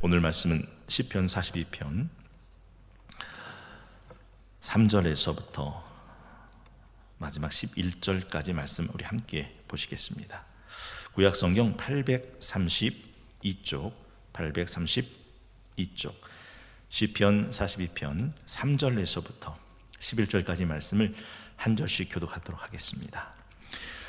오늘 말씀은 시편 42편 3절에서부터 마지막 11절까지 말씀 우리 함께 보시겠습니다. 구약성경 832쪽 시편 42편 3절에서부터 11절까지 말씀을 한 절씩 교독하도록 하겠습니다.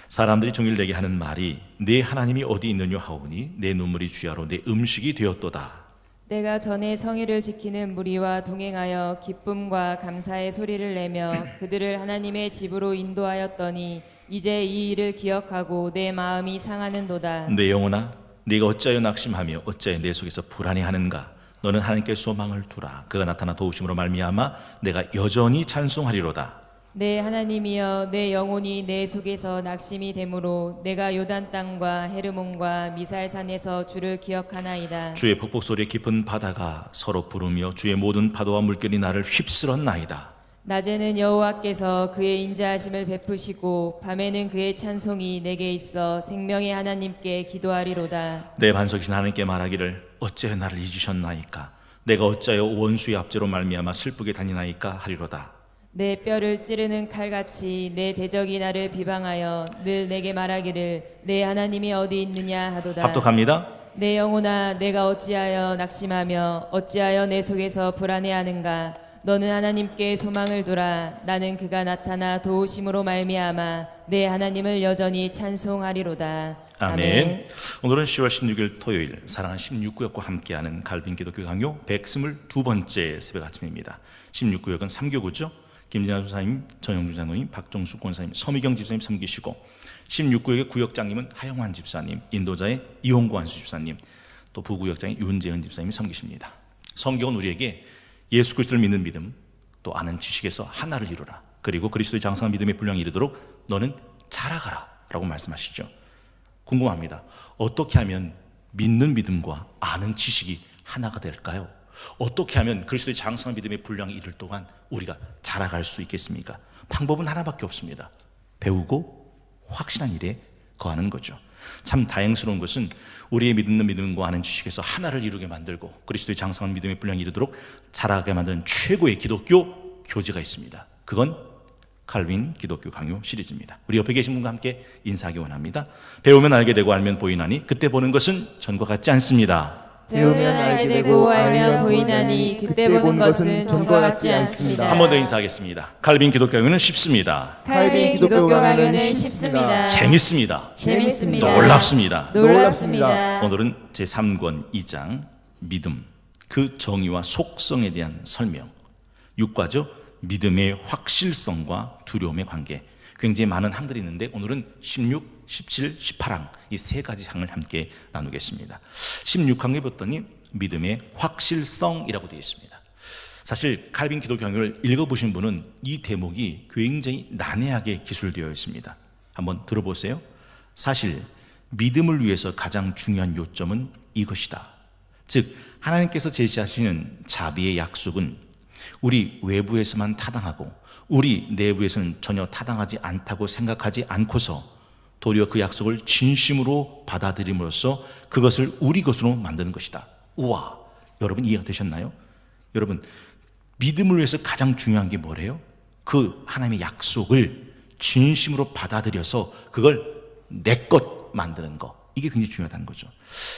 사람들이 종일 내게 하는 말이 내 하나님이 어디 있느냐 하오니 내 눈물이 주야로 내 음식이 되었도다. 내가 전에 성의를 지키는 무리와 동행하여 기쁨과 감사의 소리를 내며 그들을 하나님의 집으로 인도하였더니 이제 이 일을 기억하고 내 마음이 상하는도다. 내 영혼아 네가 어찌하여 낙심하며 어찌하여 내 속에서 불안해하는가. 너는 하나님께 소망을 두라. 그가 나타나 도우심으로 말미암아 내가 여전히 찬송하리로다. 내 하나님이여 내 영혼이 내 속에서 낙심이 되므로 내가 요단 땅과 헤르몬과 미살산에서 주를 기억하나이다. 주의 폭풍 소리에 깊은 바다가 서로 부르며 주의 모든 파도와 물결이 나를 휩쓸었나이다. 낮에는 여호와께서 그의 인자하심을 베푸시고 밤에는 그의 찬송이 내게 있어 생명의 하나님께 기도하리로다. 내 반석이신 하나님께 말하기를 어찌하여 나를 잊으셨나이까. 내가 어찌하여 원수의 압제로 말미암아 슬프게 다니나이까 하리로다. 내 뼈를 찌르는 칼같이 내 대적이 나를 비방하여 늘 내게 말하기를 내 하나님이 어디 있느냐 하도다. 합독합니다. 내 영혼아 내가 어찌하여 낙심하며 어찌하여 내 속에서 불안해하는가. 너는 하나님께 소망을 두라. 나는 그가 나타나 도우심으로 말미암아 내 하나님을 여전히 찬송하리로다. 아멘. 오늘은 10월 16일 토요일 사랑하는 16구역과 함께하는 갈빈 기독교 강요 122번째 새벽 아침입니다. 16구역은 3교구죠. 김진아 조사님, 전영주 장로님, 박정수 권사님, 서미경 집사님 섬기시고 16구역의 구역장님은 하영환 집사님, 인도자의 이홍구 안수 집사님, 또 부구역장의 윤재은 집사님이 섬기십니다. 성경은 우리에게 예수 그리스도를 믿는 믿음, 또 아는 지식에서 하나를 이루라. 그리고 그리스도의 장성한 믿음의 분량에 이르도록 너는 자라가라 라고 말씀하시죠. 궁금합니다. 어떻게 하면 믿는 믿음과 아는 지식이 하나가 될까요? 어떻게 하면 그리스도의 장성한 믿음의 분량에 이를 동안 우리가 자라갈 수 있겠습니까? 방법은 하나밖에 없습니다. 배우고 확신한 일에 거하는 거죠. 참 다행스러운 것은 우리의 믿는 믿음과 아는 지식에서 하나를 이루게 만들고 그리스도의 장성한 믿음의 분량에 이르도록 자라게 만드는 최고의 기독교 교재가 있습니다. 그건 칼빈 기독교 강요 시리즈입니다. 우리 옆에 계신 분과 함께 인사하기 원합니다. 배우면 알게 되고 알면 보이나니 그때 보는 것은 전과 같지 않습니다. 배우면 알게 되고 알면 보이나니 그때 보는 것은 전과 같지 않습니다. 한 번 더 인사하겠습니다. 칼빈 기독교 강요는 쉽습니다. 칼빈 기독교 강요는 쉽습니다. 재밌습니다. 재밌습니다. 놀랍습니다. 놀랍습니다. 오늘은 제3권 2장 믿음, 그 정의와 속성에 대한 설명. 6과죠. 믿음의 확실성과 두려움의 관계. 굉장히 많은 항들이 있는데 오늘은 16, 17, 18항 이 세 가지 항을 함께 나누겠습니다. 16항에 봤더니 믿음의 확실성이라고 되어 있습니다. 사실 칼빈 기독교 강요를 읽어보신 분은 이 대목이 굉장히 난해하게 기술되어 있습니다. 한번 들어보세요. 사실 믿음을 위해서 가장 중요한 요점은 이것이다. 즉 하나님께서 제시하시는 자비의 약속은 우리 외부에서만 타당하고 우리 내부에서는 전혀 타당하지 않다고 생각하지 않고서 도리어 그 약속을 진심으로 받아들임으로써 그것을 우리 것으로 만드는 것이다. 우와, 여러분 이해가 되셨나요? 여러분 믿음을 위해서 가장 중요한 게 뭐래요? 그 하나님의 약속을 진심으로 받아들여서 그걸 내 것 만드는 거. 이게 굉장히 중요하다는 거죠.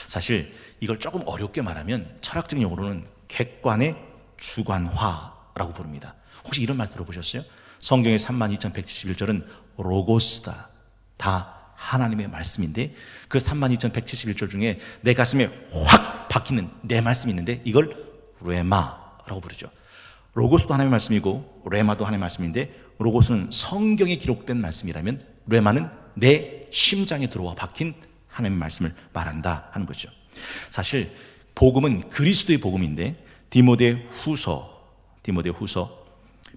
사실 이걸 조금 어렵게 말하면 철학적 용어로는 객관의 주관화라고 부릅니다. 혹시 이런 말 들어보셨어요? 성경의 32,171절은 로고스다. 다 하나님의 말씀인데 그 32,171절 중에 내 가슴에 확 박히는 내 말씀이 있는데 이걸 레마라고 부르죠. 로고스도 하나님의 말씀이고 레마도 하나님의 말씀인데 로고스는 성경에 기록된 말씀이라면 레마는 내 심장에 들어와 박힌 하나님의 말씀을 말한다 하는 거죠. 사실 복음은 그리스도의 복음인데 디모데후서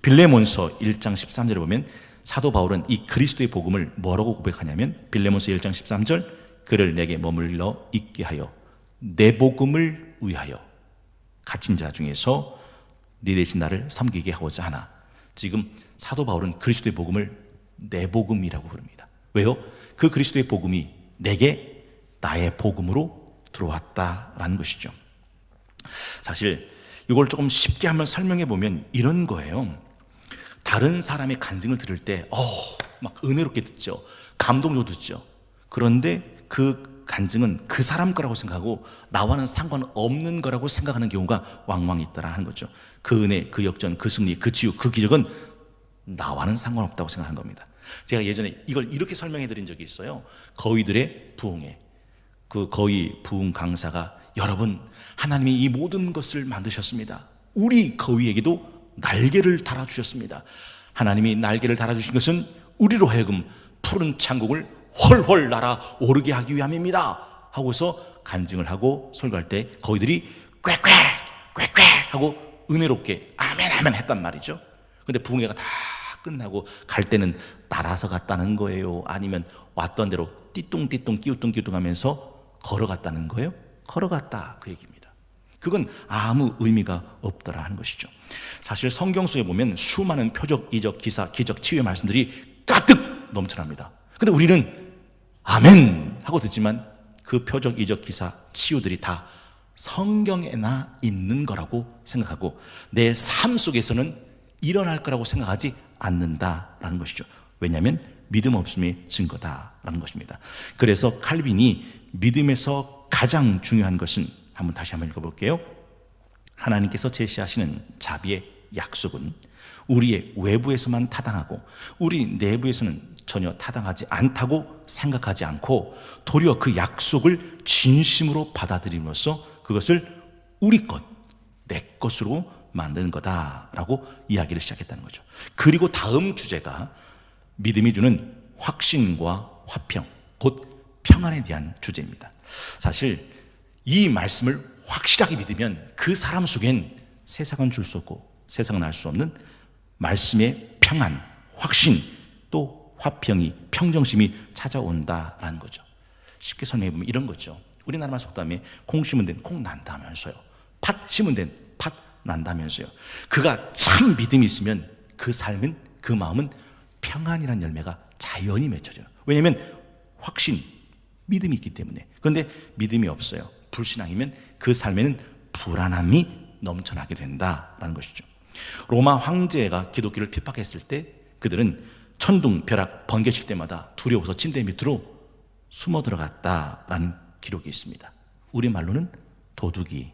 빌레몬서 1장 13절에 보면 사도 바울은 이 그리스도의 복음을 뭐라고 고백하냐면 빌레몬서 1장 13절 그를 내게 머물러 있게 하여 내 복음을 위하여 갇힌 자 중에서 네 대신 나를 섬기게 하고자 하나. 지금 사도 바울은 그리스도의 복음을 내 복음이라고 부릅니다. 왜요? 그 그리스도의 복음이 내게 나의 복음으로 들어왔다라는 것이죠. 사실 이걸 조금 쉽게 한번 설명해 보면 이런 거예요. 다른 사람의 간증을 들을 때 막 은혜롭게 듣죠. 감동적으로 듣죠. 그런데 그 간증은 그 사람 거라고 생각하고 나와는 상관없는 거라고 생각하는 경우가 왕왕 있더라 하는 거죠. 그 은혜, 그 역전, 그 승리, 그 치유, 그 기적은 나와는 상관없다고 생각하는 겁니다. 제가 예전에 이걸 이렇게 설명해 드린 적이 있어요. 거위들의 부흥회. 그 거위 부흥 강사가, 여러분, 하나님이 이 모든 것을 만드셨습니다. 우리 거위에게도 날개를 달아주셨습니다. 하나님이 날개를 달아주신 것은 우리로 하여금 푸른 천국을 훨훨 날아오르게 하기 위함입니다 하고서 간증을 하고 설교할 때 거위들이 꽥꽥 꽥꽥 하고 은혜롭게 아멘 아멘 했단 말이죠. 근데 부흥회가 다 끝나고 갈 때는 날아서 갔다는 거예요? 아니면 왔던 대로 띠뚱띠뚱 끼우뚱끼우뚱 하면서 걸어갔다는 거예요? 걸어갔다, 그 얘기입니다. 그건 아무 의미가 없더라 하는 것이죠. 사실 성경 속에 보면 수많은 표적, 이적, 기사, 기적, 치유의 말씀들이 가득 넘쳐납니다. 근데 우리는 아멘 하고 듣지만 그 표적, 이적, 기사, 치유들이 다 성경에나 있는 거라고 생각하고 내 삶 속에서는 일어날 거라고 생각하지 않는다라는 것이죠. 왜냐하면 믿음 없음의 증거다라는 것입니다. 그래서 칼빈이 믿음에서 가장 중요한 것은, 다시 한번 읽어볼게요. 하나님께서 제시하시는 자비의 약속은 우리의 외부에서만 타당하고 우리 내부에서는 전혀 타당하지 않다고 생각하지 않고 도리어 그 약속을 진심으로 받아들임으로써 그것을 우리 것, 내 것으로 만드는 거다라고 이야기를 시작했다는 거죠. 그리고 다음 주제가 믿음이 주는 확신과 화평, 곧 평안에 대한 주제입니다. 사실 이 말씀을 확실하게 믿으면 그 사람 속엔 세상은 줄 수 없고 세상은 알 수 없는 말씀의 평안, 확신, 또 화평이, 평정심이 찾아온다라는 거죠. 쉽게 설명해 보면 이런 거죠. 우리나라 말 속담에 콩 심은 데는 콩 난다면서요. 팥 심은 데는 팥 난다면서요. 그가 참 믿음이 있으면 그 삶은, 그 마음은 평안이라는 열매가 자연히 맺혀져요. 왜냐하면 확신, 믿음이 있기 때문에. 그런데 믿음이 없어요. 불신앙이면 그 삶에는 불안함이 넘쳐나게 된다라는 것이죠. 로마 황제가 기독교를 핍박했을 때 그들은 천둥, 벼락, 번개 칠 때마다 두려워서 침대 밑으로 숨어 들어갔다라는 기록이 있습니다. 우리말로는 도둑이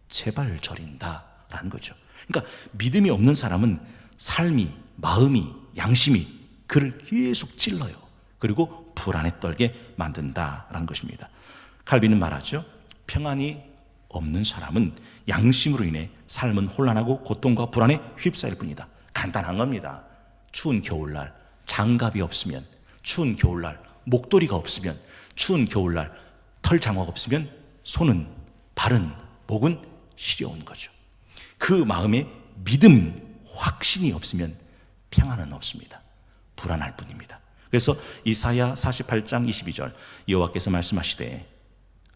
제발 저린다라는 거죠. 그러니까 믿음이 없는 사람은 삶이, 마음이, 양심이 그를 계속 찔러요. 그리고 불안에 떨게 만든다라는 것입니다. 칼빈은 말하죠. 평안이 없는 사람은 양심으로 인해 삶은 혼란하고 고통과 불안에 휩싸일 뿐이다. 간단한 겁니다. 추운 겨울날 장갑이 없으면, 추운 겨울날 목도리가 없으면, 추운 겨울날 털 장화가 없으면 손은, 발은, 목은 시려운 거죠. 그 마음에 믿음, 확신이 없으면 평안은 없습니다. 불안할 뿐입니다. 그래서 이사야 48장 22절 여호와께서 말씀하시되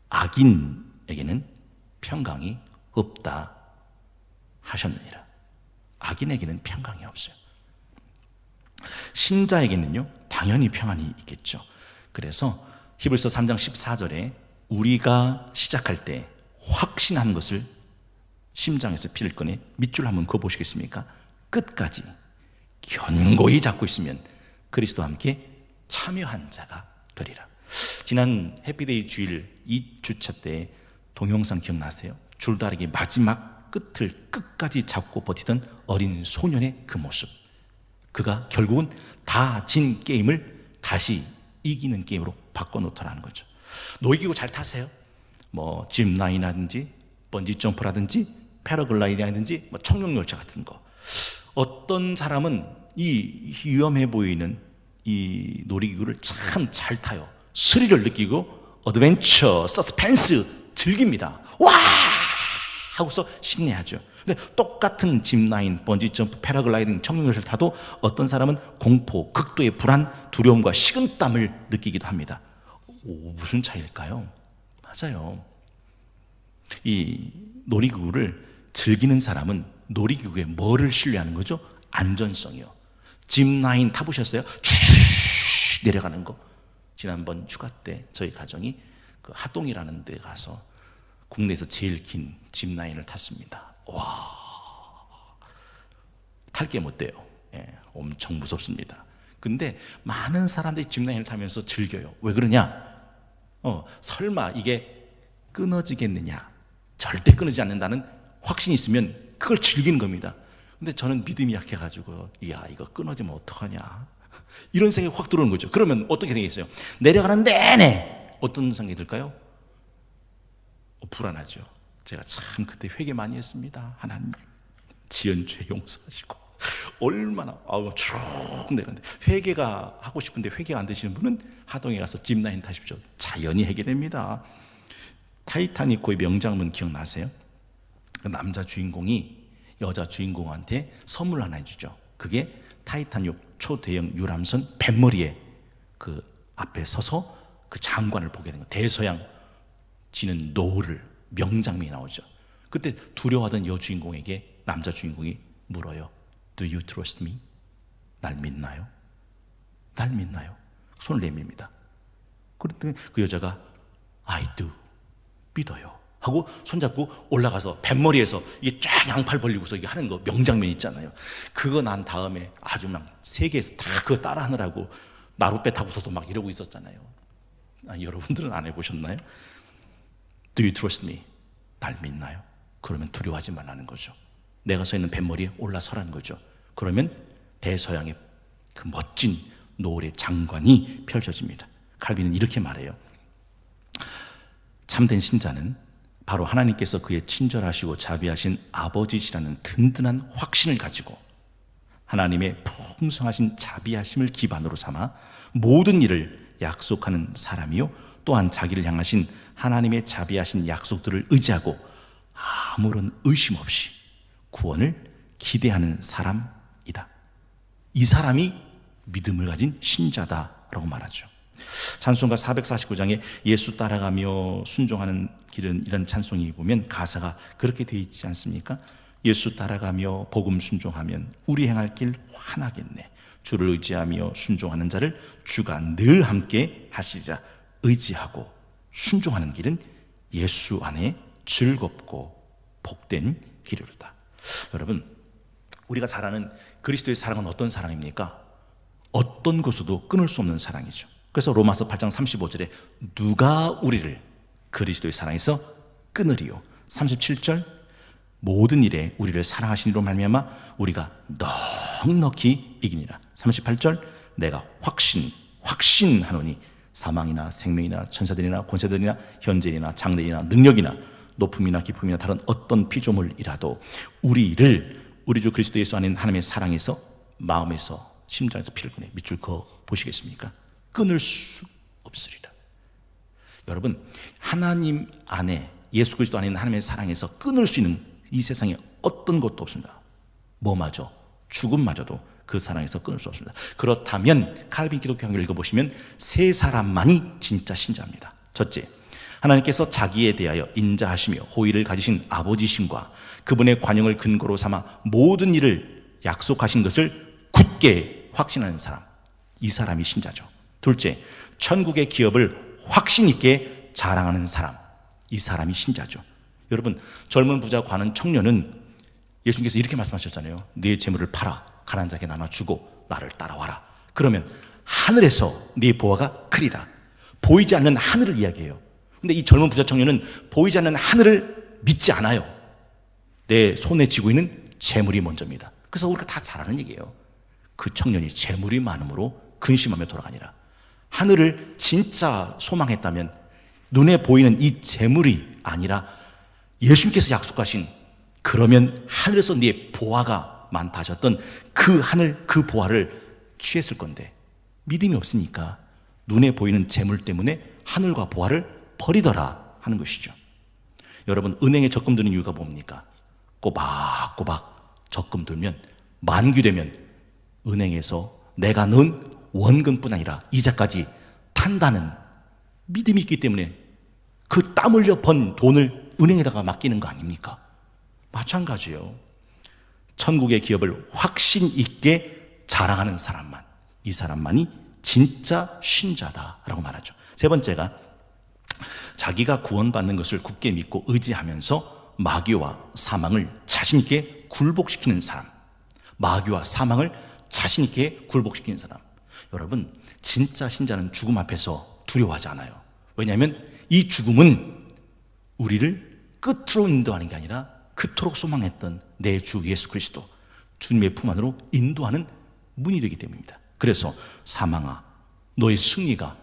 악인에게는 평강이 없다 하셨느니라. 악인에게는 평강이 없어요. 신자에게는요 당연히 평안이 있겠죠. 그래서 히브리서 3장 14절에 우리가 시작할 때 확신한 것을 심장에서 피를 꺼내 밑줄 한번 그어보시겠습니까? 끝까지 견고히 잡고 있으면 그리스도와 함께 참여한 자가 되리라. 지난 해피데이 주일 2주차 때 동영상 기억나세요? 줄다리기 마지막 끝을 끝까지 잡고 버티던 어린 소년의 그 모습. 그가 결국은 다 진 게임을 다시 이기는 게임으로 바꿔놓더라는 거죠. 놀이기구 잘 타세요? 뭐 짚라인이라든지 번지점프라든지 패러글라이딩이라든지 뭐 청룡열차 같은 거. 어떤 사람은 이 위험해 보이는 이 놀이기구를 참 잘 타요. 스릴을 느끼고 어드벤처, 서스펜스 즐깁니다. 와! 하고서 신내야죠. 근데 똑같은 짚라인, 번지점프, 패러글라이딩, 청룡열차를 타도 어떤 사람은 공포, 극도의 불안, 두려움과 식은땀을 느끼기도 합니다. 무슨 차이일까요? 맞아요. 이 놀이기구를 즐기는 사람은 놀이기구에 뭐를 신뢰하는 거죠? 안전성이요. 짚라인 타보셨어요? 쭉 내려가는 거. 지난번 휴가 때 저희 가정이 그 하동이라는 데 가서 국내에서 제일 긴 짚라인을 탔습니다. 와, 탈 게 못 돼요. 예, 엄청 무섭습니다. 근데 많은 사람들이 짚라인을 타면서 즐겨요. 왜 그러냐? 설마 이게 끊어지겠느냐? 절대 끊어지지 않는다는 확신이 있으면 그걸 즐기는 겁니다. 근데 저는 믿음이 약해가지고, 야, 이거 끊어지면 어떡하냐? 이런 생각이 확 들어오는 거죠. 그러면 어떻게 생각했어요? 내려가는 내내 어떤 생각이 들까요? 불안하죠. 제가 참 그때 회개 많이 했습니다. 하나님, 지은 죄 용서하시고. 얼마나 쭉 내려가는데, 회개가 하고 싶은데 회개가 안 되시는 분은 하동에 가서 짚라인 타십시오. 자연히 해결됩니다. 타이타닉호의 명장면 기억나세요? 그 남자 주인공이 여자 주인공한테 선물 하나 해주죠. 그게 타이타닉 초대형 유람선 뱃머리에 그 앞에 서서 그 장관을 보게 되는 거예요. 대서양 지는 노을을, 명장면이 나오죠. 그때 두려워하던 여주인공에게 남자 주인공이 물어요. Do you trust me? 날 믿나요? 날 믿나요? 손을 내밉니다. 그랬더니 그 여자가 I do, 믿어요 하고 손잡고 올라가서 뱃머리에서 이게 쫙 양팔 벌리고서 이게 하는 거, 명장면 있잖아요. 그거 난 다음에 아주 막 세계에서 다 그거 따라 하느라고 나룻배 타고서도 막 이러고 있었잖아요. 여러분들은 안 해보셨나요? Do you trust me? 날 믿나요? 그러면 두려워하지 말라는 거죠. 내가 서 있는 뱃머리에 올라서라는 거죠. 그러면 대서양의 그 멋진 노을의 장관이 펼쳐집니다. 칼빈은 이렇게 말해요. 참된 신자는 바로 하나님께서 그의 친절하시고 자비하신 아버지시라는 든든한 확신을 가지고 하나님의 풍성하신 자비하심을 기반으로 삼아 모든 일을 약속하는 사람이요, 또한 자기를 향하신 하나님의 자비하신 약속들을 의지하고 아무런 의심 없이 구원을 기대하는 사람이다. 이 사람이 믿음을 가진 신자다라고 말하죠. 찬송가 449장에 예수 따라가며 순종하는 길은, 이런 찬송이 보면 가사가 그렇게 되어 있지 않습니까? 예수 따라가며 복음 순종하면 우리 행할 길 환하겠네. 주를 의지하며 순종하는 자를 주가 늘 함께 하시리라. 의지하고 순종하는 길은 예수 안에 즐겁고 복된 길이로다. 여러분, 우리가 잘 아는 그리스도의 사랑은 어떤 사랑입니까? 어떤 것으로도 끊을 수 없는 사랑이죠. 그래서 로마서 8장 35절에 누가 우리를 그리스도의 사랑에서 끊으리요? 37절, 모든 일에 우리를 사랑하시니로 말미암아 우리가 넉넉히 이기니라. 38절, 내가 확신하노니 사망이나 생명이나 천사들이나 권세들이나 현재이나 장래이나 능력이나 높음이나 깊음이나 다른 어떤 피조물이라도 우리를 우리 주 그리스도 예수 안에 하나님의 사랑에서, 마음에서, 심장에서 피를 꺼내 밑줄 그어 보시겠습니까? 끊을 수 없으리라. 여러분, 하나님 안에, 예수 그리스도 안에 있는 하나님의 사랑에서 끊을 수 있는 이 세상에 어떤 것도 없습니다. 뭐마저, 죽음마저도 그 사랑에서 끊을 수 없습니다. 그렇다면 칼빈 기독교 강의를 읽어보시면 세 사람만이 진짜 신자입니다. 첫째, 하나님께서 자기에 대하여 인자하시며 호의를 가지신 아버지심과 그분의 관용을 근거로 삼아 모든 일을 약속하신 것을 굳게 확신하는 사람, 이 사람이 신자죠. 둘째, 천국의 기업을 확신 있게 자랑하는 사람, 이 사람이 신자죠. 여러분, 젊은 부자 관은 청년은 예수님께서 이렇게 말씀하셨잖아요. 네 재물을 팔아 가난한 자에게 나눠주고 나를 따라와라. 그러면 하늘에서 네 보화가 크리라. 보이지 않는 하늘을 이야기해요. 근데 이 젊은 부자 청년은 보이지 않는 하늘을 믿지 않아요. 내 손에 쥐고 있는 재물이 먼저입니다. 그래서 우리가 다 잘 아는 얘기예요. 그 청년이 재물이 많음으로 근심하며 돌아가니라. 하늘을 진짜 소망했다면 눈에 보이는 이 재물이 아니라 예수님께서 약속하신, 그러면 하늘에서 네 보화가 많다 하셨던 그 하늘, 그 보화를 취했을 건데 믿음이 없으니까 눈에 보이는 재물 때문에 하늘과 보화를 버리더라 하는 것이죠. 여러분, 은행에 적금 드는 이유가 뭡니까? 꼬박꼬박 적금 들면 만기되면 은행에서 내가 넣은 원금뿐 아니라 이자까지 탄다는 믿음이 있기 때문에 그 땀 흘려 번 돈을 은행에다가 맡기는 거 아닙니까? 마찬가지예요. 천국의 기업을 확신 있게 자랑하는 사람만, 이 사람만이 진짜 신자다라고 말하죠. 세 번째가 자기가 구원받는 것을 굳게 믿고 의지하면서 마귀와 사망을 자신 있게 굴복시키는 사람, 마귀와 사망을 자신 있게 굴복시키는 사람. 여러분, 진짜 신자는 죽음 앞에서 두려워하지 않아요. 왜냐하면 이 죽음은 우리를 끝으로 인도하는 게 아니라 그토록 소망했던 내 주 예수 그리스도, 주님의 품 안으로 인도하는 문이 되기 때문입니다. 그래서 사망아, 너의 승리가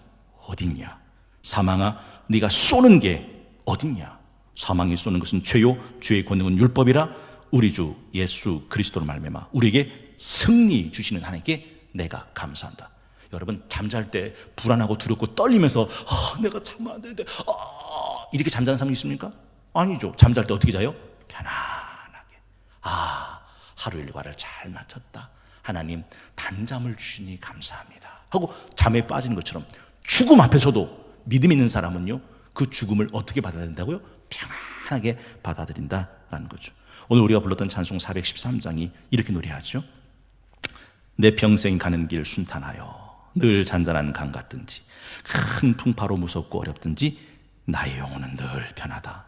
어딨냐? 사망아, 네가 쏘는 게 어딨냐? 사망이 쏘는 것은 죄요, 죄의 권능은 율법이라. 우리 주 예수 그리스도로 말미암아 우리에게 승리 주시는 하나님께 내가 감사한다. 여러분, 잠잘 때 불안하고 두렵고 떨리면서 내가 자면 안 되는데 이렇게 잠자는 사람이 있습니까? 아니죠. 잠잘 때 어떻게 자요? 편안하게. 하루 일과를 잘 마쳤다. 하나님, 단잠을 주시니 감사합니다 하고 잠에 빠지는 것처럼 죽음 앞에서도 믿음 있는 사람은요, 그 죽음을 어떻게 받아들인다고요? 편안하게 받아들인다라는 거죠. 오늘 우리가 불렀던 찬송 413장이 이렇게 노래하죠. 내 평생 가는 길 순탄하여 늘 잔잔한 강 같든지 큰 풍파로 무섭고 어렵든지 나의 영혼은 늘 편하다.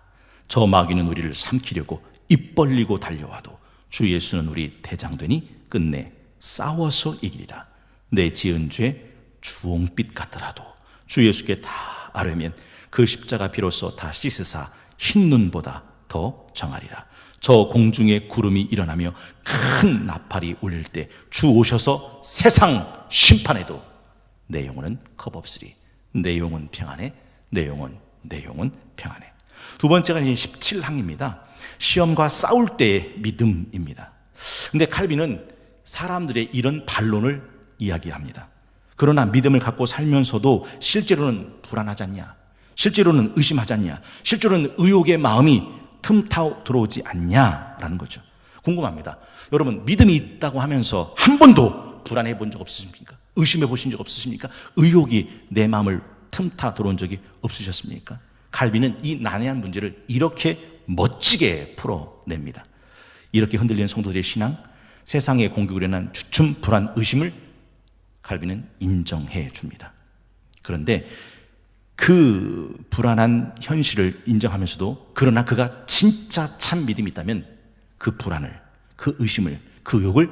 저 마귀는 우리를 삼키려고 입 벌리고 달려와도 주 예수는 우리 대장되니 끝내 싸워서 이기리라. 내 지은 죄 주홍빛 같더라도 주 예수께 다 아뢰면 그 십자가 비로소 다 씻으사 흰 눈보다 더 정하리라. 저 공중에 구름이 일어나며 큰 나팔이 울릴 때 주 오셔서 세상 심판해도 내 영혼은 겁없으리. 내 영혼 평안해. 내 영혼 평안해. 두 번째가 이제 17항입니다. 시험과 싸울 때의 믿음입니다. 근데 칼빈은 사람들의 이런 반론을 이야기합니다. 그러나 믿음을 갖고 살면서도 실제로는 불안하지 않냐? 실제로는 의심하지 않냐? 실제로는 의욕의 마음이 틈타 들어오지 않냐라는 거죠. 궁금합니다. 여러분, 믿음이 있다고 하면서 한 번도 불안해 본 적 없으십니까? 의심해 보신 적 없으십니까? 의욕이 내 마음을 틈타 들어온 적이 없으셨습니까? 칼빈은 이 난해한 문제를 이렇게 멋지게 풀어냅니다. 이렇게 흔들리는 성도들의 신앙, 세상의 공격을 일어난 주춤, 불안, 의심을 칼빈은 인정해 줍니다. 그런데 그 불안한 현실을 인정하면서도 그러나 그가 진짜 참 믿음이 있다면 그 불안을, 그 의심을, 그 의욕을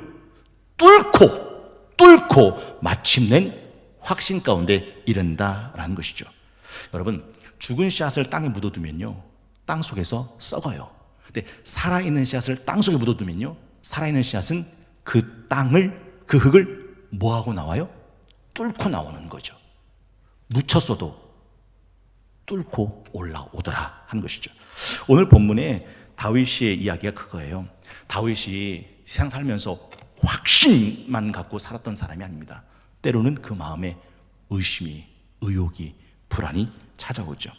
뚫고 마침내 확신 가운데 이른다라는 것이죠. 여러분, 죽은 씨앗을 땅에 묻어두면요, 땅 속에서 썩어요. 근데 살아있는 씨앗을 땅 속에 묻어두면요, 살아있는 씨앗은 그 땅을, 그 흙을 뭐하고 나와요? 뚫고 나오는 거죠. 묻혔어도 뚫고 올라오더라 하는 것이죠. 오늘 본문에 다윗의 이야기가 그거예요. 다윗이 세상 살면서 확신만 갖고 살았던 사람이 아닙니다. 때로는 그 마음에 의심이, 의욕이, 불안이 찾아오죠.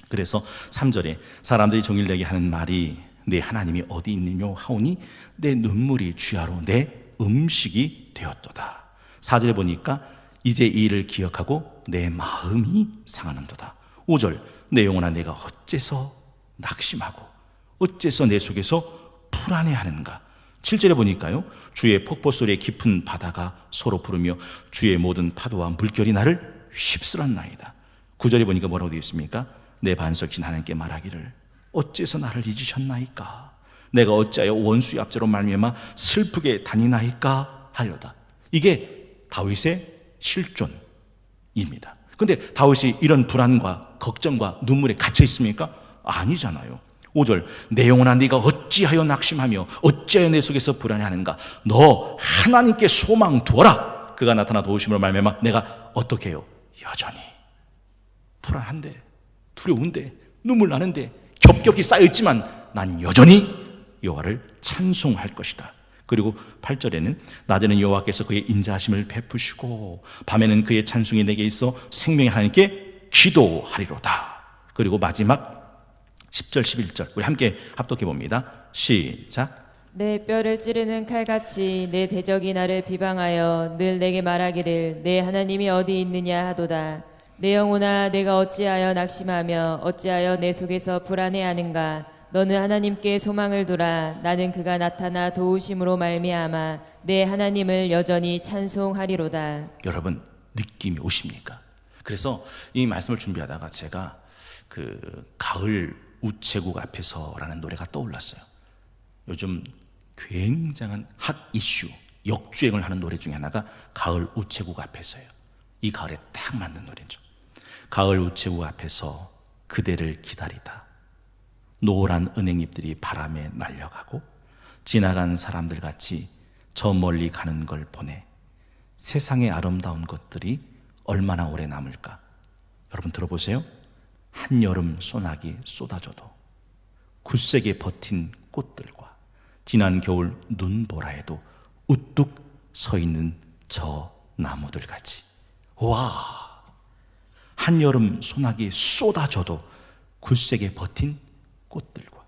그래서 3절에 사람들이 종일 내게 하는 말이 내 하나님이 어디 있느냐 하오니 내 눈물이 주야로 내 음식이 되었도다. 4절에 보니까 이제 이 일을 기억하고 내 마음이 상하는도다. 5절 내 영혼아 내가 어째서 낙심하고 어째서 내 속에서 불안해하는가. 7절에 보니까요, 주의 폭포 소리에 깊은 바다가 서로 부르며 주의 모든 파도와 물결이 나를 휩쓸었나이다. 9절에 보니까 뭐라고 되어 있습니까? 내 반석신 하나님께 말하기를 어째서 나를 잊으셨나이까. 내가 어찌하여 원수의 압제로 말미암아 슬프게 다니나이까 하려다. 이게 다윗의 실존입니다. 근데 다윗이 이런 불안과 걱정과 눈물에 갇혀 있습니까? 아니잖아요. 5절 내 영혼아 네가 어찌하여 낙심하며 어찌하여 내 속에서 불안해하는가. 너 하나님께 소망 두어라. 그가 나타나 도우심으로 말미암아 내가 어떻게 해요? 여전히 불안한데, 두려운데, 눈물 나는데, 겹겹이 쌓여있지만 난 여전히 여호와를 찬송할 것이다. 그리고 8절에는 낮에는 여호와께서 그의 인자하심을 베푸시고 밤에는 그의 찬송이 내게 있어 생명의 하나님께 기도하리로다. 그리고 마지막 10절 11절 우리 함께 합독해 봅니다. 시작. 내 뼈를 찌르는 칼같이 내 대적이 나를 비방하여 늘 내게 말하기를 내 하나님이 어디 있느냐 하도다. 내 영혼아 내가 어찌하여 낙심하며 어찌하여 내 속에서 불안해하는가. 너는 하나님께 소망을 두라. 나는 그가 나타나 도우심으로 말미암아 내 하나님을 여전히 찬송하리로다. 여러분 느낌이 오십니까? 그래서 이 말씀을 준비하다가 제가 그 가을 우체국 앞에서라는 노래가 떠올랐어요. 요즘 굉장한 핫 이슈, 역주행을 하는 노래 중에 하나가 가을 우체국 앞에서예요. 이 가을에 딱 맞는 노래죠. 가을 우체국 앞에서 그대를 기다리다 노란 은행잎들이 바람에 날려가고 지나간 사람들 같이 저 멀리 가는 걸 보내 세상의 아름다운 것들이 얼마나 오래 남을까. 여러분 들어보세요. 한여름 소나기 쏟아져도 굳세게 버틴 꽃들과 지난 겨울 눈보라에도 우뚝 서 있는 저 나무들 같이. 와, 한여름 소나기 쏟아져도 굳세게 버틴 꽃들과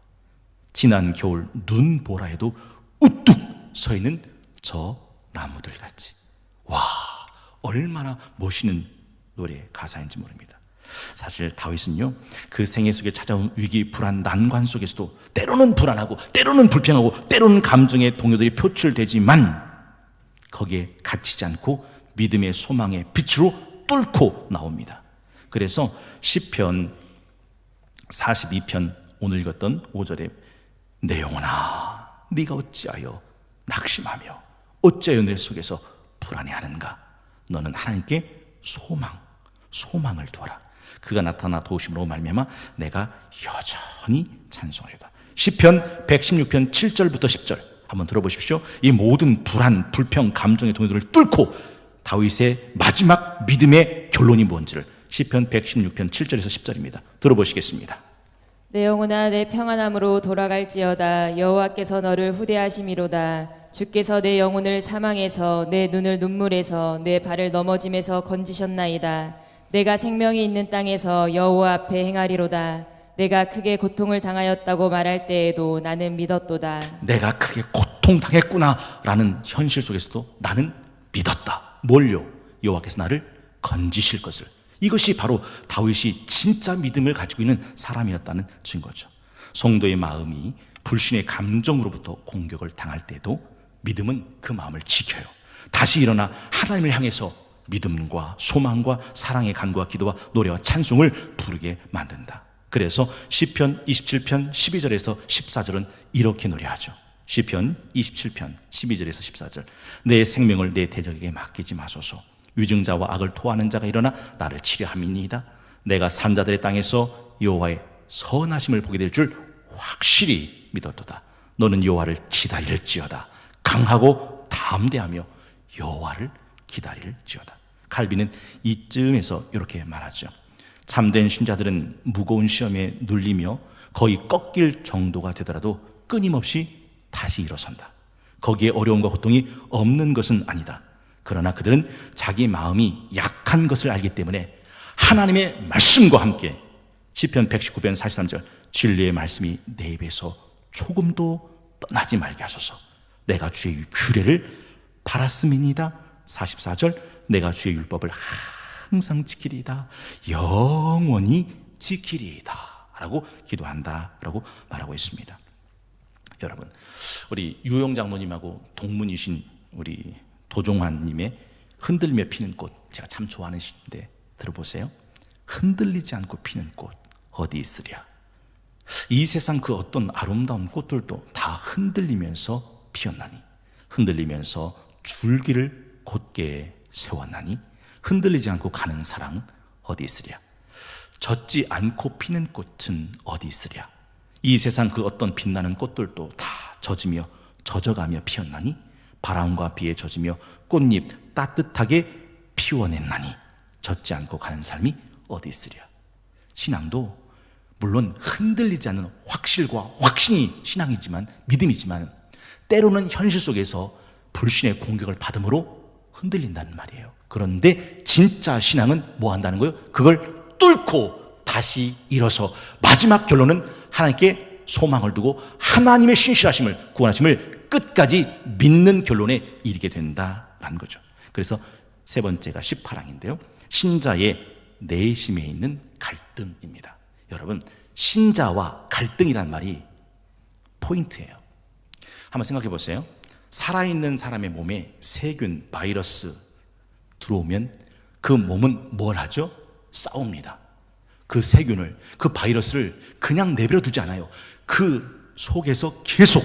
지난 겨울 눈보라에도 우뚝 서 있는 저 나무들 같이. 와, 얼마나 멋있는 노래 가사인지 모릅니다. 사실 다윗은요, 그 생애 속에 찾아온 위기, 불안, 난관 속에서도 때로는 불안하고 때로는 불평하고 때로는 감정의 동요들이 표출되지만 거기에 갇히지 않고 믿음의 소망의 빛으로 뚫고 나옵니다. 그래서 시편 42편 오늘 읽었던 5절에 내 영혼아 네가 어찌하여 낙심하며 어찌하여 내 속에서 불안해하는가. 너는 하나님께 소망을 두어라. 그가 나타나 도우심으로 말미암아 내가 여전히 찬송하리로다. 시편 116편 7절부터 10절 한번 들어보십시오. 이 모든 불안, 불평, 감정의 동요들을 뚫고 다윗의 마지막 믿음의 결론이 뭔지를 시편 116편 7절에서 10절입니다. 들어보시겠습니다. 내 영혼아 내 평안함으로 돌아갈지어다. 여호와께서 너를 후대하심이로다. 주께서 내 영혼을 사망에서 내 눈을 눈물에서 내 발을 넘어짐에서 건지셨나이다. 내가 생명이 있는 땅에서 여호와 앞에 행하리로다. 내가 크게 고통을 당하였다고 말할 때에도 나는 믿었도다. 내가 크게 고통당했구나 라는 현실 속에서도 나는 믿었다. 뭘요? 여호와께서 나를 건지실 것을. 이것이 바로 다윗이 진짜 믿음을 가지고 있는 사람이었다는 증거죠. 성도의 마음이 불신의 감정으로부터 공격을 당할 때도 믿음은 그 마음을 지켜요. 다시 일어나 하나님을 향해서 믿음과 소망과 사랑의 간구와 기도와 노래와 찬송을 부르게 만든다. 그래서 시편 27편 12절에서 14절은 이렇게 노래하죠. 시편 27편 12절에서 14절. 내 생명을 내 대적에게 맡기지 마소서. 위증자와 악을 토하는 자가 일어나 나를 치려함이니이다. 내가 산자들의 땅에서 여호와의 선하심을 보게 될 줄 확실히 믿었도다. 너는 여호와를 기다릴지어다. 강하고 담대하며 여호와를 기다릴지어다. 칼빈은 이쯤에서 이렇게 말하죠. 참된 신자들은 무거운 시험에 눌리며 거의 꺾일 정도가 되더라도 끊임없이 다시 일어선다. 거기에 어려움과 고통이 없는 것은 아니다. 그러나 그들은 자기 마음이 약한 것을 알기 때문에 하나님의 말씀과 함께 시편 119편 43절 진리의 말씀이 내 입에서 조금도 떠나지 말게 하소서. 내가 주의 규례를 바랐음이니이다. 44절 내가 주의 율법을 항상 지키리이다. 영원히 지키리이다 라고 기도한다 라고 말하고 있습니다. 여러분, 우리 유영 장로님하고 동문이신 우리 도종환님의 흔들며 피는 꽃, 제가 참 좋아하는 시인데 들어보세요. 흔들리지 않고 피는 꽃 어디 있으랴. 이 세상 그 어떤 아름다운 꽃들도 다 흔들리면서 피었나니, 흔들리면서 줄기를 곧게 세웠나니, 흔들리지 않고 가는 사랑 어디 있으랴. 젖지 않고 피는 꽃은 어디 있으랴. 이 세상 그 어떤 빛나는 꽃들도 다 젖으며 젖어가며 피었나니, 바람과 비에 젖으며 꽃잎 따뜻하게 피워냈나니 젖지 않고 가는 삶이 어디 있으랴. 신앙도 물론 흔들리지 않는 확실과 확신이 신앙이지만, 믿음이지만 때로는 현실 속에서 불신의 공격을 받음으로 흔들린다는 말이에요. 그런데 진짜 신앙은 뭐 한다는 거예요? 그걸 뚫고 다시 일어서 마지막 결론은 하나님께 소망을 두고 하나님의 신실하심을, 구원하심을 끝까지 믿는 결론에 이르게 된다라는 거죠. 그래서 세 번째가 18항인데요. 신자의 내심에 있는 갈등입니다. 여러분, 신자와 갈등이란 말이 포인트예요. 한번 생각해 보세요. 살아있는 사람의 몸에 세균, 바이러스 들어오면 그 몸은 뭘 하죠? 싸웁니다. 그 세균을, 그 바이러스를 그냥 내버려 두지 않아요. 그 속에서 계속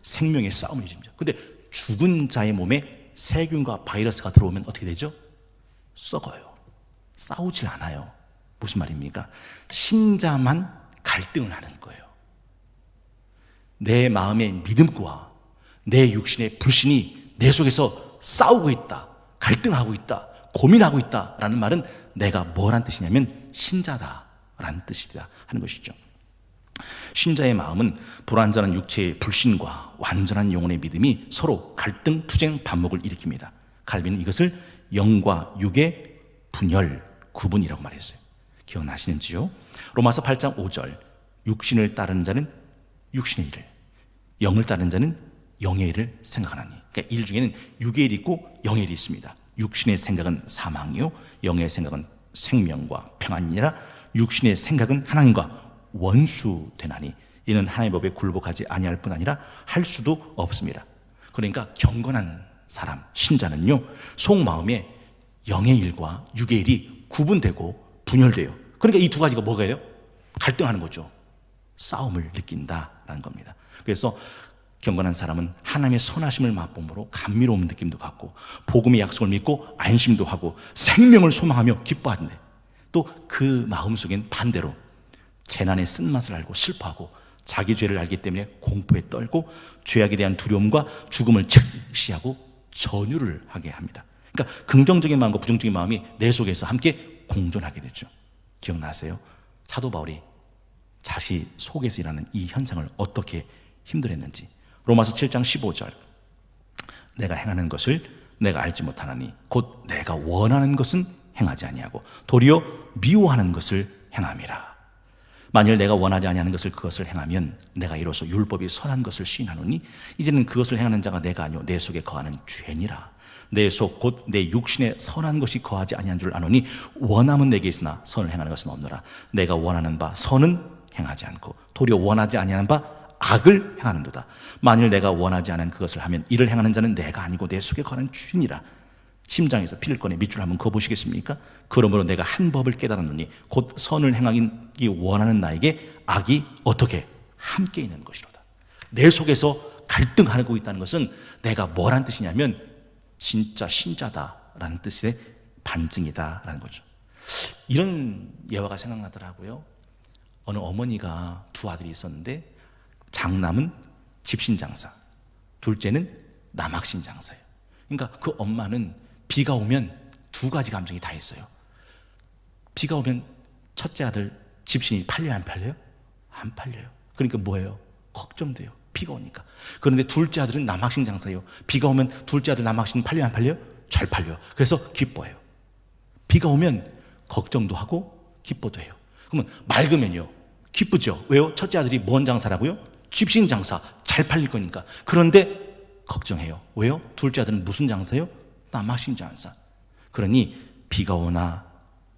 생명의 싸움을 일으킵니다. 근데 죽은 자의 몸에 세균과 바이러스가 들어오면 어떻게 되죠? 썩어요. 싸우질 않아요. 무슨 말입니까? 신자만 갈등을 하는 거예요. 내 마음의 믿음과 내 육신의 불신이 내 속에서 싸우고 있다, 갈등하고 있다, 고민하고 있다라는 말은 내가 뭐란 뜻이냐면 신자다라는 뜻이다 하는 것이죠. 신자의 마음은 불완전한 육체의 불신과 완전한 영혼의 믿음이 서로 갈등, 투쟁, 반목을 일으킵니다. 칼빈은 이것을 영과 육의 분열, 구분이라고 말했어요. 기억나시는지요? 로마서 8장 5절, 육신을 따르는 자는 육신의 일을, 영을 따르는 자는 영의 일을 생각하나니. 그러니까 일 중에는 육의 일이 있고 영의 일이 있습니다. 육신의 생각은 사망이요, 영의 생각은 생명과 평안이니라. 육신의 생각은 하나님과 원수 되나니 이는 하나님의 법에 굴복하지 아니할 뿐 아니라 할 수도 없습니다. 그러니까 경건한 사람, 신자는요, 속마음에 영의 일과 육의 일이 구분되고 분열돼요. 그러니까 이 두 가지가 뭐가요? 갈등하는 거죠. 싸움을 느낀다라는 겁니다. 그래서 경건한 사람은 하나님의 선하심을 맛봄으로 감미로운 느낌도 갖고 복음의 약속을 믿고 안심도 하고 생명을 소망하며 기뻐하는데, 또 그 마음속엔 반대로 재난의 쓴맛을 알고 슬퍼하고 자기 죄를 알기 때문에 공포에 떨고 죄악에 대한 두려움과 죽음을 직시하고 전율을 하게 합니다. 그러니까 긍정적인 마음과 부정적인 마음이 내 속에서 함께 공존하게 되죠. 기억나세요? 사도 바울이 자신 속에서 일하는 이 현상을 어떻게 힘들었는지. 로마서 7장 15절, 내가 행하는 것을 내가 알지 못하나니 곧 내가 원하는 것은 행하지 아니하고 도리어 미워하는 것을 행함이라. 만일 내가 원하지 아니하는 것을 그것을 행하면 내가 이로써 율법이 선한 것을 시인하노니 이제는 그것을 행하는 자가 내가 아니오 내 속에 거하는 죄니라. 내 속 곧 내 육신에 선한 것이 거하지 아니한 줄 아노니 원함은 내게 있으나 선을 행하는 것은 없노라. 내가 원하는 바 선은 행하지 않고 도리어 원하지 아니하는 바 악을 행하는도다. 만일 내가 원하지 않은 그것을 하면 이를 행하는 자는 내가 아니고 내 속에 거하는 죄니라. 심장에서 피를 꺼내 밑줄 한번 그어보시겠습니까? 그러므로 내가 한 법을 깨달았노니 곧 선을 행하기 원하는 나에게 악이 어떻게 함께 있는 것이로다. 내 속에서 갈등하고 있다는 것은 내가 뭐란 뜻이냐면 진짜 신자다라는 뜻의 반증이다라는 거죠. 이런 예화가 생각나더라고요. 어느 어머니가 두 아들이 있었는데 장남은 집신장사, 둘째는 남학신장사예요. 그러니까 그 엄마는 비가 오면 두 가지 감정이 다 있어요. 비가 오면 첫째 아들 집신이 팔려요, 안 팔려요? 안 팔려요. 그러니까 뭐예요? 걱정돼요, 비가 오니까. 그런데 둘째 아들은 남학신 장사예요. 비가 오면 둘째 아들 남학신 팔려요, 안 팔려요? 잘 팔려요. 그래서 기뻐해요. 비가 오면 걱정도 하고 기뻐도 해요. 그러면 맑으면요 기쁘죠. 왜요? 첫째 아들이 뭔 장사라고요? 집신 장사, 잘 팔릴 거니까. 그런데 걱정해요. 왜요? 둘째 아들은 무슨 장사예요? 남학신 장사. 그러니 비가 오나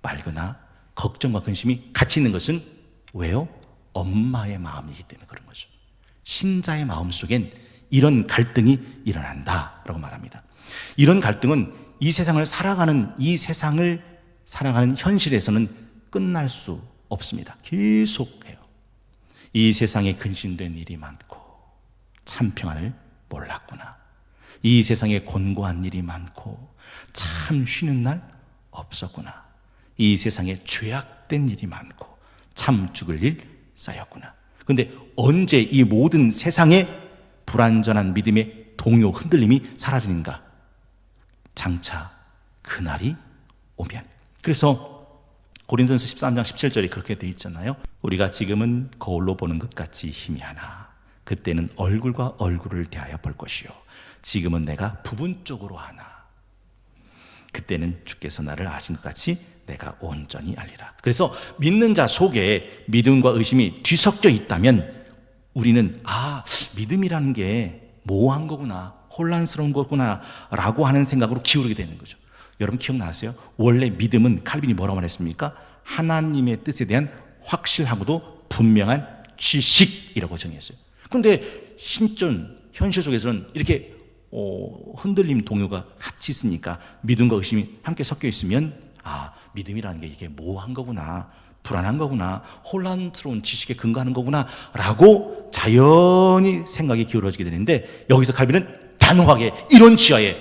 맑으나 걱정과 근심이 같이 있는 것은 왜요? 엄마의 마음이기 때문에 그런 거죠. 신자의 마음 속엔 이런 갈등이 일어난다라고 말합니다. 이런 갈등은 이 세상을 살아가는 현실에서는 끝날 수 없습니다. 계속해요. 이 세상에 근심된 일이 많고 참 평안을 몰랐구나. 이 세상에 곤고한 일이 많고 참 쉬는 날 없었구나. 이 세상에 죄악된 일이 많고 참 죽을 일 쌓였구나. 그런데 언제 이 모든 세상의 불완전한 믿음의 동요 흔들림이 사라지는가? 장차 그날이 오면. 그래서 고린도전서 13장 17절이 그렇게 되어 있잖아요. 우리가 지금은 거울로 보는 것 같이 희미하나 그때는 얼굴과 얼굴을 대하여 볼 것이요 지금은 내가 부분적으로 하나 그때는 주께서 나를 아신 것 같이 내가 온전히 알리라. 그래서 믿는 자 속에 믿음과 의심이 뒤섞여 있다면 우리는 믿음이라는 게 모호한 거구나, 혼란스러운 거구나 라고 하는 생각으로 기울게 되는 거죠. 여러분 기억나세요? 원래 믿음은 칼빈이 뭐라고 말했습니까? 하나님의 뜻에 대한 확실하고도 분명한 지식이라고 정의했어요. 그런데 신전 현실 속에서는 이렇게 흔들림 동요가 같이 있으니까 믿음과 의심이 함께 섞여 있으면 믿음이라는 게 이게 모호한 거구나, 불안한 거구나, 혼란스러운 지식에 근거하는 거구나 라고 자연히 생각이 기울어지게 되는데, 여기서 칼빈은 단호하게 이런 지하에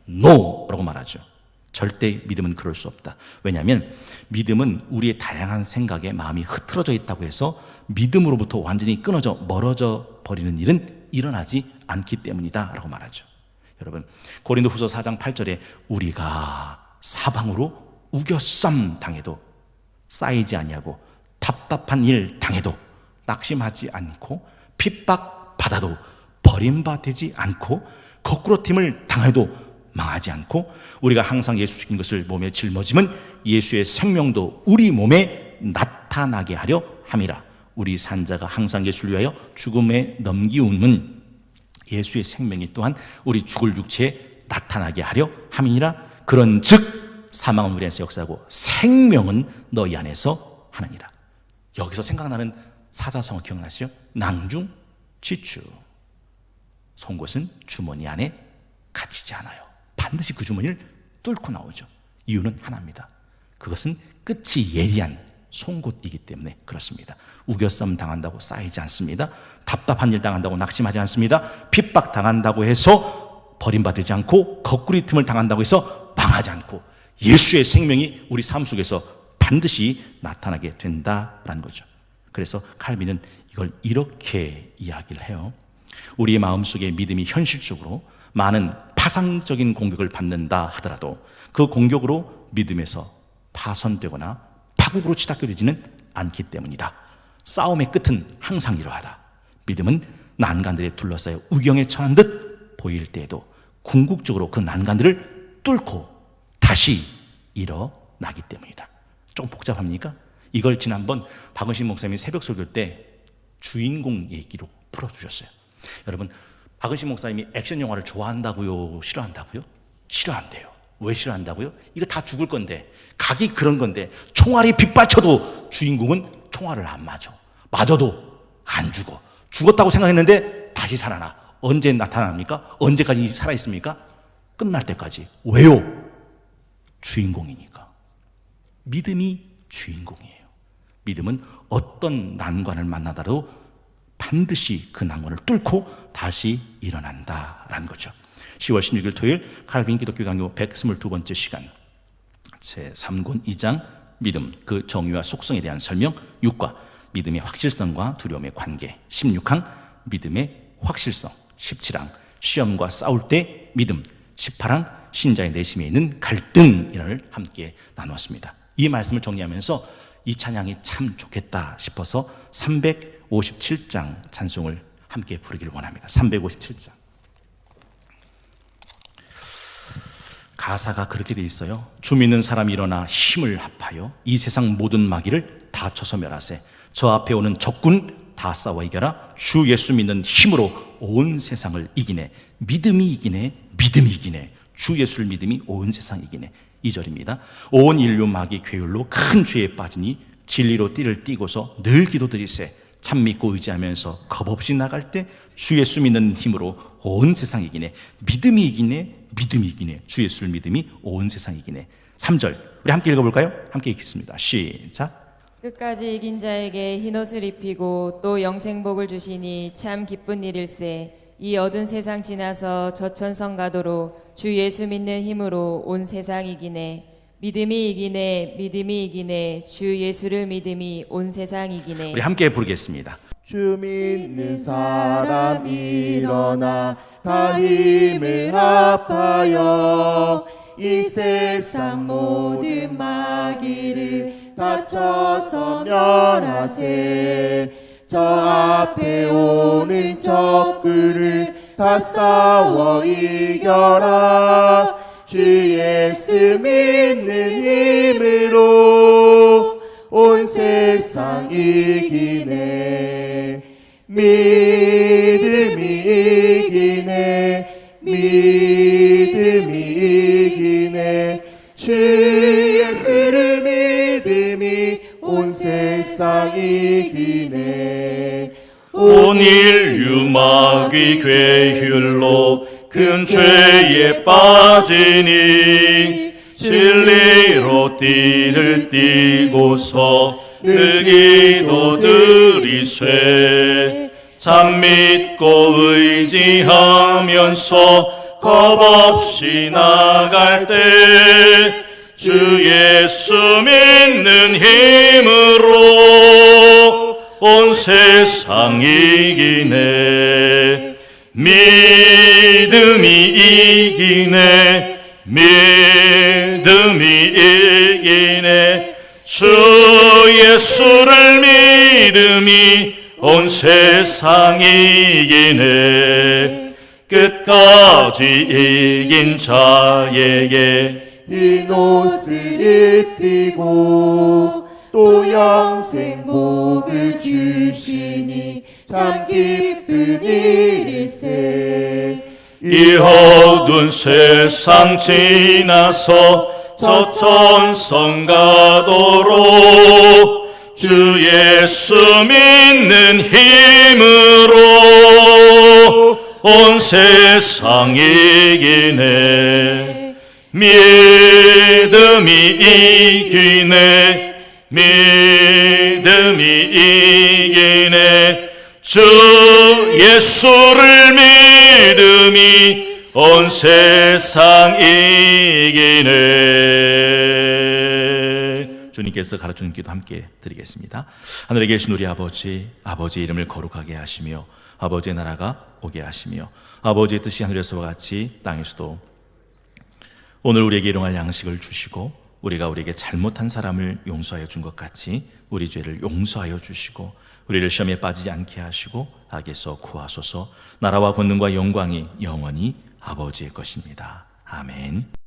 NO라고 말하죠. 절대 믿음은 그럴 수 없다. 왜냐하면 믿음은 우리의 다양한 생각에 마음이 흐트러져 있다고 해서 믿음으로부터 완전히 끊어져 멀어져 버리는 일은 일어나지 않기 때문이다 라고 말하죠. 여러분, 고린도후서 4장 8절에 우리가 사방으로 우겨쌈 당해도 쌓이지 아니하고, 답답한 일 당해도 낙심하지 않고, 핍박 받아도 버림받지 않고, 거꾸로 팀을 당해도 망하지 않고, 우리가 항상 예수 시킨 것을 몸에 짊어짐은 예수의 생명도 우리 몸에 나타나게 하려 함이라. 우리 산자가 항상 예수를 위하여 죽음에 넘기움은 예수의 생명이 또한 우리 죽을 육체에 나타나게 하려 함이니라. 그런 즉 사망은 우리 안에서 역사하고 생명은 너희 안에서 하느니라. 여기서 생각나는 사자성어 기억나시죠? 낭중 지추. 송곳은 주머니 안에 갇히지 않아요. 반드시 그 주머니를 뚫고 나오죠. 이유는 하나입니다. 그것은 끝이 예리한 송곳이기 때문에 그렇습니다. 우겨쌈 당한다고 쌓이지 않습니다. 답답한 일 당한다고 낙심하지 않습니다. 핍박 당한다고 해서 버림받지 않고, 거꾸리 틈을 당한다고 해서 망하지 않고, 예수의 생명이 우리 삶 속에서 반드시 나타나게 된다라는 거죠. 그래서 칼빈은 이걸 이렇게 이야기를 해요. 우리의 마음속에 믿음이 현실적으로 많은 파상적인 공격을 받는다 하더라도 그 공격으로 믿음에서 파손되거나 파국으로 치닫게 되지는 않기 때문이다. 싸움의 끝은 항상 이러하다. 믿음은 난간들에 둘러싸여 우경에 처한 듯 보일 때에도 궁극적으로 그 난간들을 뚫고 다시 일어나기 때문이다. 좀 복잡합니까? 이걸 지난번 박은신 목사님이 새벽 설교 때 주인공 얘기로 풀어주셨어요. 여러분, 박은신 목사님이 액션 영화를 좋아한다고요? 싫어한다고요? 싫어한대요. 왜 싫어한다고요? 이거 다 죽을 건데, 각이 그런 건데, 총알이 빗발쳐도 주인공은 총알을 안 맞아. 맞아도 안 죽어. 죽었다고 생각했는데 다시 살아나. 언제 나타납니까? 언제까지 살아있습니까? 끝날 때까지. 왜요? 주인공이니까. 믿음이 주인공이에요. 믿음은 어떤 난관을 만나더라도 반드시 그 난관을 뚫고 다시 일어난다라는 거죠. 10월 16일 토요일 칼빈 기독교 강요 122번째 시간, 제3권 2장 믿음, 그 정의와 속성에 대한 설명 6과 믿음의 확실성과 두려움의 관계 16항 믿음의 확실성 17항 시험과 싸울 때 믿음 18항 신자의 내심에 있는 갈등을 함께 나누었습니다. 이 말씀을 정리하면서 이 찬양이 참 좋겠다 싶어서 357장 찬송을 함께 부르기를 원합니다. 357장. 가사가 그렇게 돼 있어요. 주 믿는 사람이 일어나 힘을 합하여 이 세상 모든 마귀를 다 쳐서 멸하세. 저 앞에 오는 적군 다 싸워 이겨라. 주 예수 믿는 힘으로 온 세상을 이기네. 믿음이 이기네. 믿음이 이기네. 주 예수를 믿음이 온 세상 이기네. 2절입니다. 온 인류 마귀 괴율로 큰 죄에 빠지니 진리로 띠를 띠고서 늘 기도드리세. 참 믿고 의지하면서 겁없이 나갈 때 주 예수 믿는 힘으로 온 세상 이기네. 믿음이 이기네. 믿음이 이기네. 주 예수를 믿음이 온 세상 이기네. 3절 우리 함께 읽어볼까요? 함께 읽겠습니다. 시작. 끝까지 이긴 자에게 흰옷을 입히고 또 영생복을 주시니 참 기쁜 일일세. 이 어두운 세상 지나서 저천성 가도로 주 예수 믿는 힘으로 온 세상 이기네. 믿음이 이기네. 믿음이 이기네. 주 예수를 믿음이 온 세상 이기네. 우리 함께 부르겠습니다. 주 믿는 사람 일어나 다 힘을 합하여 이 세상 모든 마귀를 다 쳐서 멸하세. 저 앞에 오는 적군을 다 싸워 이겨라. 주 예수 믿는 힘으로 온 세상 이기네. 믿음이 이기네. 믿음이 이기네. 주 예수를 믿음이 온 세상 이기네. 온 인류 마귀 괴율로 큰 죄에 빠지니 진리로 띠를 띠고서 늘 기도드리세. 참 믿고 의지하면서 겁없이 나갈 때 주 예수 믿는 힘으로 온 세상 이기네. 믿음이 이기네. 믿음이 이기네. 주 예수를 믿음이 온 세상 이기네. 끝까지 이긴 자에게 흰 옷을 입히고 또 영생 복을 주시니 참 기쁜 일일세. 이 어두운 세상 지나서 저 천성 가도록 주 예수 믿는 힘으로 온 세상 이기네. 믿음이 이기네. 믿음이 이기네. 주 예수를 믿음이 온 세상 이기네. 주님께서 가르쳐준 기도 함께 드리겠습니다. 하늘에 계신 우리 아버지, 아버지의 이름을 거룩하게 하시며 아버지의 나라가 오게 하시며 아버지의 뜻이 하늘에서와 같이 땅에서도 오늘 우리에게 일용할 양식을 주시고 우리가 우리에게 잘못한 사람을 용서하여 준 것 같이 우리 죄를 용서하여 주시고 우리를 시험에 빠지지 않게 하시고 악에서 구하소서. 나라와 권능과 영광이 영원히 아버지의 것입니다. 아멘.